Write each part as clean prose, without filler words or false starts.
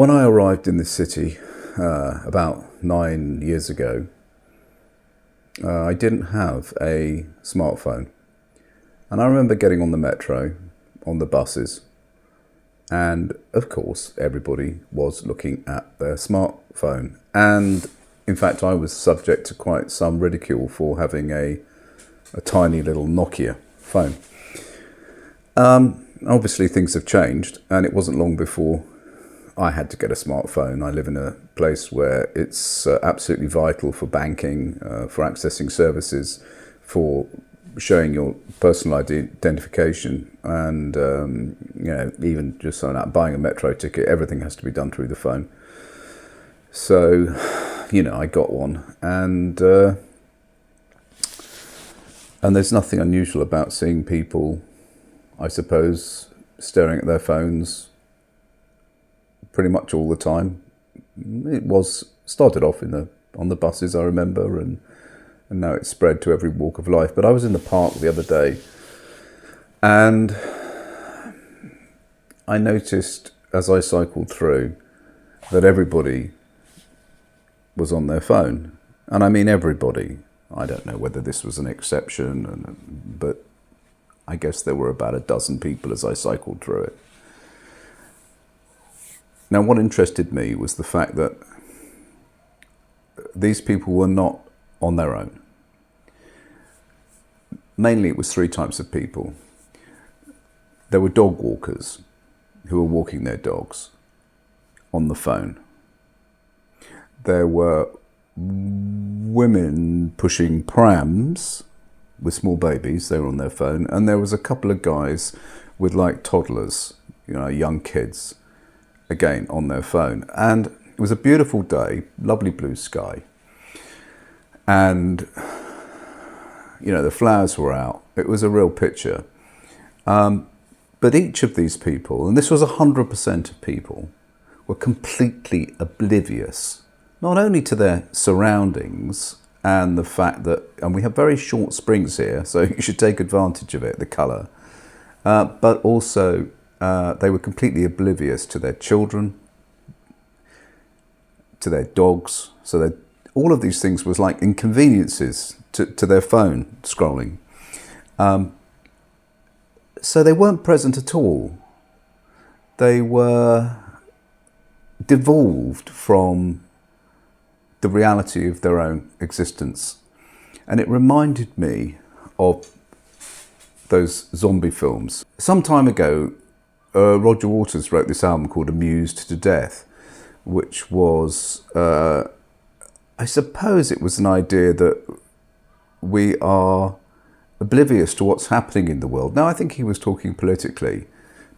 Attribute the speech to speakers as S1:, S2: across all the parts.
S1: When I arrived in this city about 9 years ago, I didn't have a smartphone. And I remember getting on the metro, on the buses, and of course everybody was looking at their smartphone. And in fact I was subject to quite some ridicule for having a tiny little Nokia phone. Obviously things have changed, and it wasn't long before I had to get a smartphone. I live in a place where it's absolutely vital for banking, for accessing services, for showing your personal identification, and even just so out buying a metro ticket, everything has to be done through the phone. So, I got one, and there's nothing unusual about seeing people, I suppose, staring at their phones pretty much all the time. It started off on the buses, I remember, and now it's spread to every walk of life. But I was in the park the other day, and I noticed as I cycled through that everybody was on their phone. And I mean everybody. I don't know whether this was an exception, but I guess there were about a dozen people as I cycled through it. Now, what interested me was the fact that these people were not on their own. Mainly it was three types of people. There were dog walkers who were walking their dogs on the phone. There were women pushing prams with small babies, they were on their phone. And there was a couple of guys with like toddlers, young kids, again on their phone. And it was a beautiful day, lovely blue sky, and the flowers were out. It was a real picture, but each of these people, and this was 100% of people, were completely oblivious not only to their surroundings and the fact that, and we have very short springs here, so you should take advantage of it, the colour, but also they were completely oblivious to their children, to their dogs. So that all of these things was like inconveniences to their phone scrolling. So they weren't present at all. They were devolved from the reality of their own existence. And it reminded me of those zombie films. Some time ago, Roger Waters wrote this album called Amused to Death, which was, I suppose it was an idea that we are oblivious to what's happening in the world. Now, I think he was talking politically,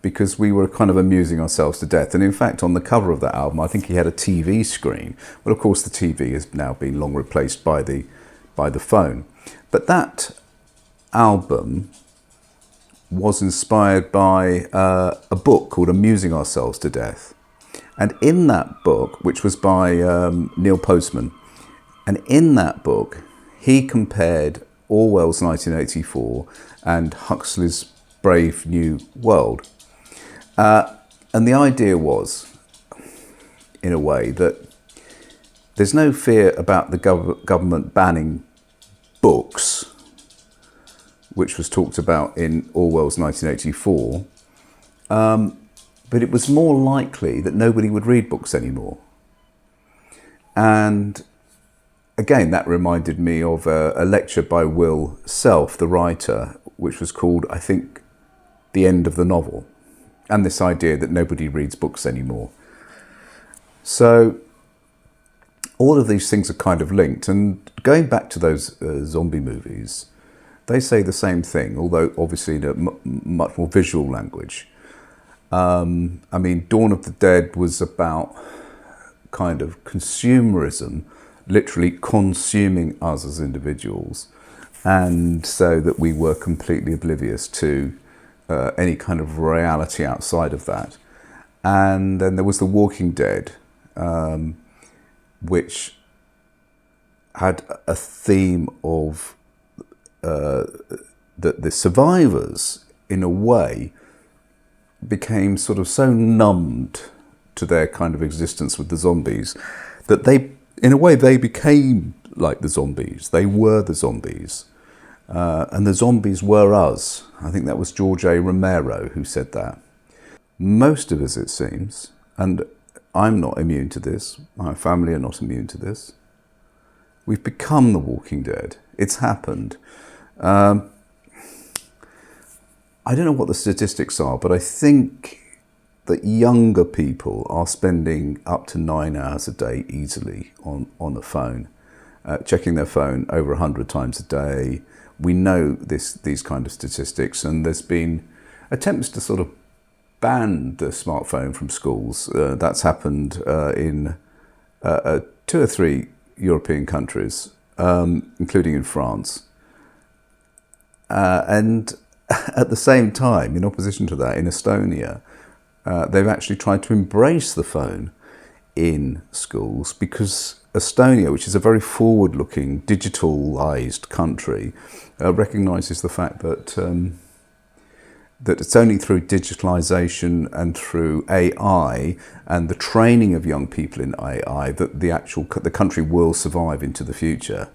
S1: because we were kind of amusing ourselves to death. And in fact, on the cover of that album, I think he had a TV screen. Well, of course, the TV has now been long replaced by the phone. But that album was inspired by a book called Amusing Ourselves to Death. And in that book, which was by Neil Postman, and in that book, he compared Orwell's 1984 and Huxley's Brave New World. And the idea was, in a way, that there's no fear about the government banning books, which was talked about in Orwell's 1984, but it was more likely that nobody would read books anymore. And again, that reminded me of a lecture by Will Self, the writer, which was called, I think, The End of the Novel, and this idea that nobody reads books anymore. So all of these things are kind of linked. And going back to those zombie movies, they say the same thing, although obviously in a much more visual language. I mean, Dawn of the Dead was about kind of consumerism, literally consuming us as individuals, and so that we were completely oblivious to any kind of reality outside of that. And then there was The Walking Dead, which had a theme of that the survivors, in a way, became sort of so numbed to their kind of existence with the zombies, that they, in a way, they became like the zombies. They were the zombies. And the zombies were us. I think that was George A. Romero who said that. Most of us, it seems, and I'm not immune to this, my family are not immune to this, we've become the Walking Dead. It's happened. I don't know what the statistics are, but I think that younger people are spending up to 9 hours a day easily on the phone, checking their phone over 100 times a day. We know these kind of statistics, and there's been attempts to sort of ban the smartphone from schools. That's happened in 2 or 3 European countries, including in France. And at the same time, in opposition to that, in Estonia, they've actually tried to embrace the phone in schools, because Estonia, which is a very forward-looking, digitalised country, recognises the fact that that it's only through digitalisation and through AI and the training of young people in AI that the country will survive into the future.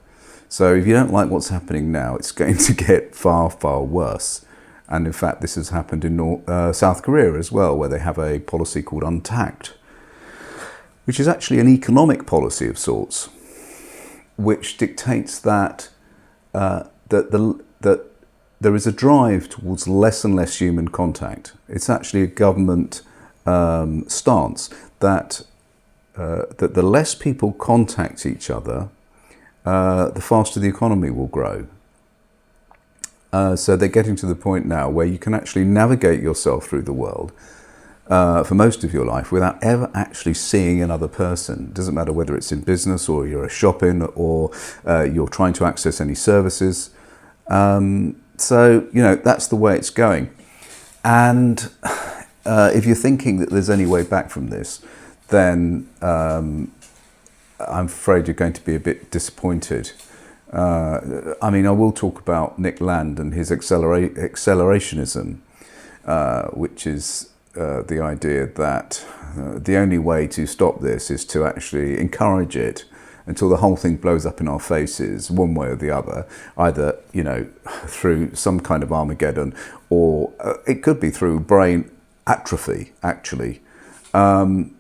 S1: So if you don't like what's happening now, it's going to get far, far worse. And in fact, this has happened in South Korea as well, where they have a policy called Untact, which is actually an economic policy of sorts, which dictates that that there is a drive towards less and less human contact. It's actually a government stance that that the less people contact each other, the faster the economy will grow. So they're getting to the point now where you can actually navigate yourself through the world for most of your life without ever actually seeing another person. It doesn't matter whether it's in business or you're shopping or you're trying to access any services. So, you know, that's the way it's going. And if you're thinking that there's any way back from this, then I'm afraid you're going to be a bit disappointed. I mean, I will talk about Nick Land and his accelerationism, which is the idea that the only way to stop this is to actually encourage it until the whole thing blows up in our faces, one way or the other, either, you know, through some kind of Armageddon, or it could be through brain atrophy, actually. And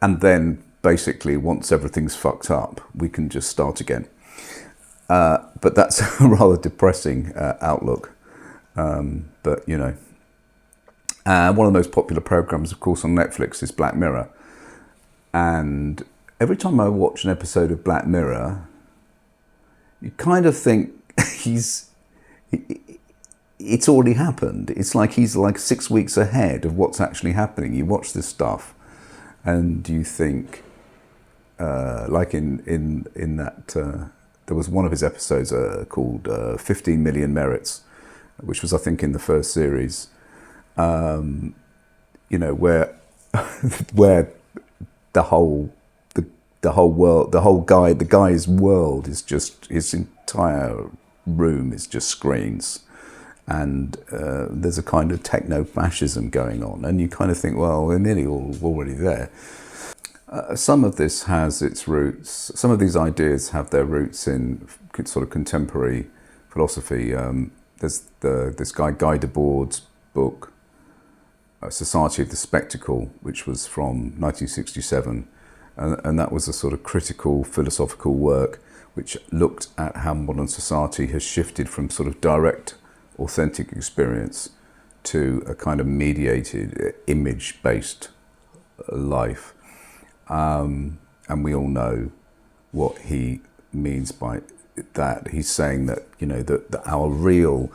S1: then basically, once everything's fucked up, we can just start again. But that's a rather depressing outlook. But, you know, one of the most popular programs, of course, on Netflix is Black Mirror. And every time I watch an episode of Black Mirror, you kind of think it's already happened. It's like he's like 6 weeks ahead of what's actually happening. You watch this stuff and you think, like in that, there was one of his episodes called 15 Million Merits, which was, I think, in the first series, you know, where the whole world, the guy's world is just, his entire room is just screens, and there's a kind of techno-fascism going on, and you kind of think, well, we're nearly all already there. Some of this has its roots, some of these ideas have their roots in sort of contemporary philosophy. There's this guy, Debord's book, Society of the Spectacle, which was from 1967, and that was a sort of critical philosophical work which looked at how modern society has shifted from sort of direct, authentic experience to a kind of mediated, image-based life. And we all know what he means by that. He's saying that, you know, that our real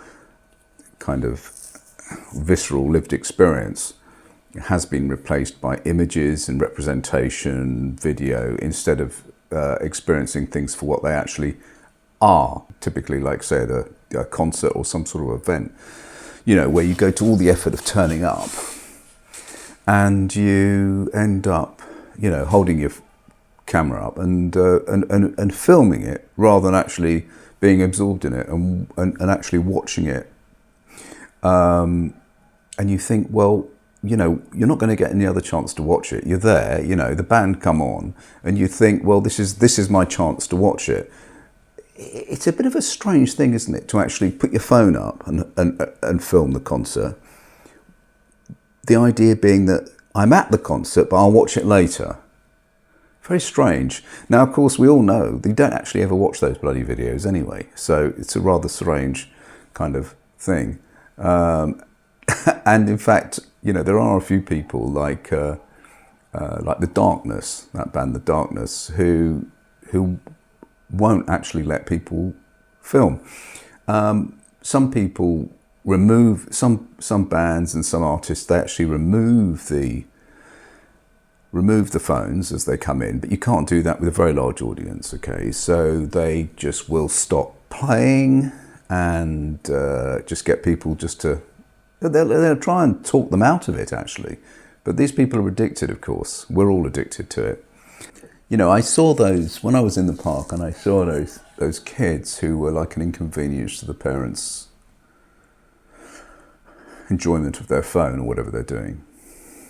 S1: kind of visceral lived experience has been replaced by images and representation, video, instead of experiencing things for what they actually are. Typically, like, say, a concert or some sort of event, you know, where you go to all the effort of turning up and you end up, you know, holding your camera up and filming it rather than actually being absorbed in it and actually watching it. And you think, well, you know, you're not going to get any other chance to watch it. You're there, you know, the band come on, and you think, well, this is my chance to watch it. It's a bit of a strange thing, isn't it, to actually put your phone up and film the concert. The idea being that I'm at the concert, but I'll watch it later. Very strange. Now, of course, we all know they don't actually ever watch those bloody videos anyway, so it's a rather strange kind of thing. And in fact, you know, there are a few people like The Darkness, that band, The Darkness, who won't actually let people film. Some people remove some bands and some artists. They actually remove the phones as they come in, but you can't do that with a very large audience. Okay, so they just will stop playing and just get people just to. They'll try and talk them out of it, actually. But these people are addicted, of course. We're all addicted to it. You know, I saw those when I was in the park, and I saw those kids who were like an inconvenience to the parents' enjoyment of their phone or whatever they're doing.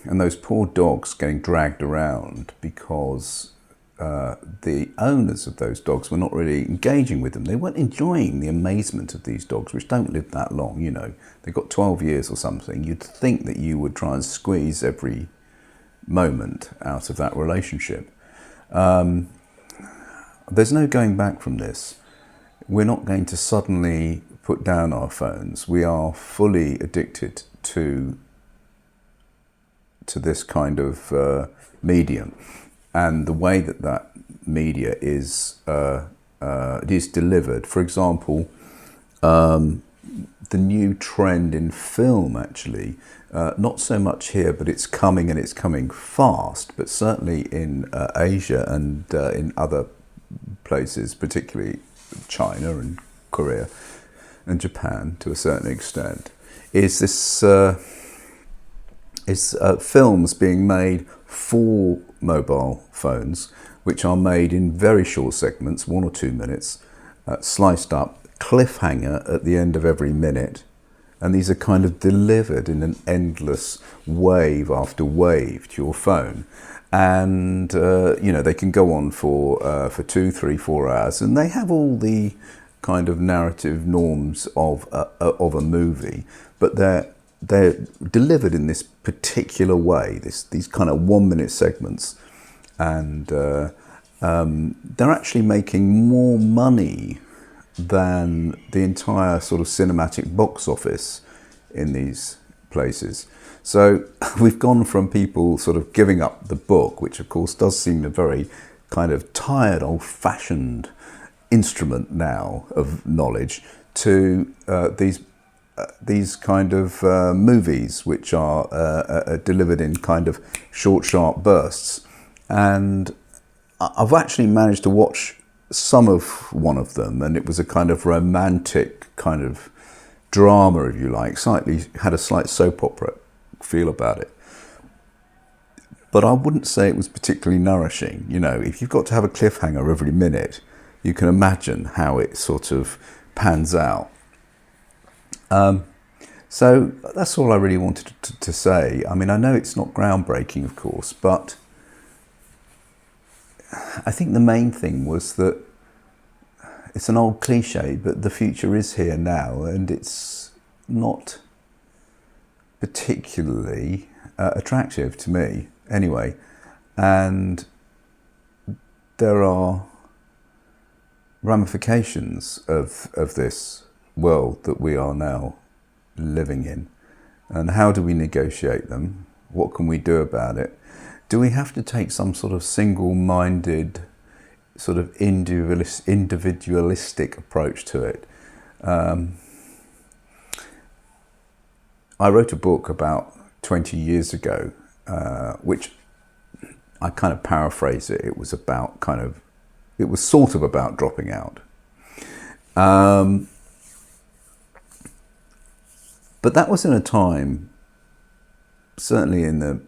S1: And those poor dogs getting dragged around because the owners of those dogs were not really engaging with them. They weren't enjoying the amazement of these dogs, which don't live that long, you know. They've got 12 years or something. You'd think that you would try and squeeze every moment out of that relationship. There's no going back from this. We're not going to suddenly put down our phones. We are fully addicted to this kind of medium. And the way that media is it is delivered. For example, the new trend in film, actually, not so much here, but it's coming, and it's coming fast. But certainly in Asia and in other places, particularly China and Korea and Japan to a certain extent, is this films being made for mobile phones, which are made in very short segments, 1 or 2 minutes, sliced up, cliffhanger at the end of every minute. And these are kind of delivered in an endless wave after wave to your phone. And, you know, they can go on for 2, 3, 4 hours, and they have all the kind of narrative norms of a movie, but they're delivered in this particular way, these kind of 1 minute segments, and they're actually making more money than the entire sort of cinematic box office in these places. So we've gone from people sort of giving up the book, which of course does seem a very kind of tired, old-fashioned instrument now of knowledge, to these kind of movies, which are delivered in kind of short, sharp bursts. And I've actually managed to watch some of one of them, and it was a kind of romantic kind of drama, if you like, had a slight soap opera feel about it. But I wouldn't say it was particularly nourishing. You know, if you've got to have a cliffhanger every minute, you can imagine how it sort of pans out. So that's all I really wanted to say. I mean, I know it's not groundbreaking, of course, but I think the main thing was that it's an old cliche, but the future is here now, and it's not particularly attractive to me anyway. And there are ramifications of this world that we are now living in, and how do we negotiate them? What can we do about it? Do we have to take some sort of single-minded, sort of individualistic approach to it? I wrote a book about 20 years ago, which I kind of paraphrase it. It was sort of about dropping out. But that was in a time, certainly in the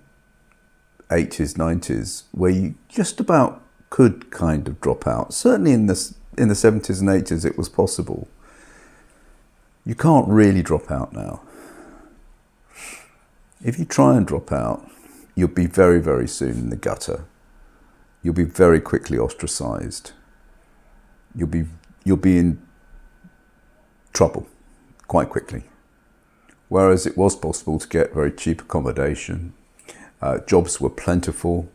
S1: 80s, 90s, where you just about could kind of drop out. Certainly in the 70s and 80s, it was possible. You can't really drop out now. If you try and drop out, you'll be very, very soon in the gutter. You'll be very quickly ostracised. You'll be in trouble quite quickly. Whereas it was possible to get very cheap accommodation, jobs were plentiful,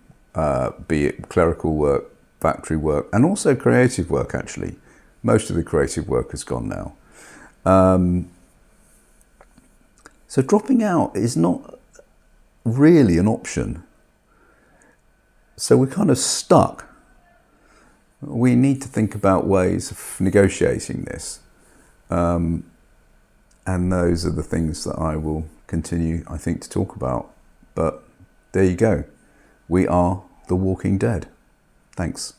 S1: be it clerical work, factory work, and also creative work, actually. Most of the creative work has gone now. So dropping out is not really an option. So we're kind of stuck. We need to think about ways of negotiating this. And those are the things that I will continue, I think, to talk about. But there you go. We are the Walking Dead. Thanks.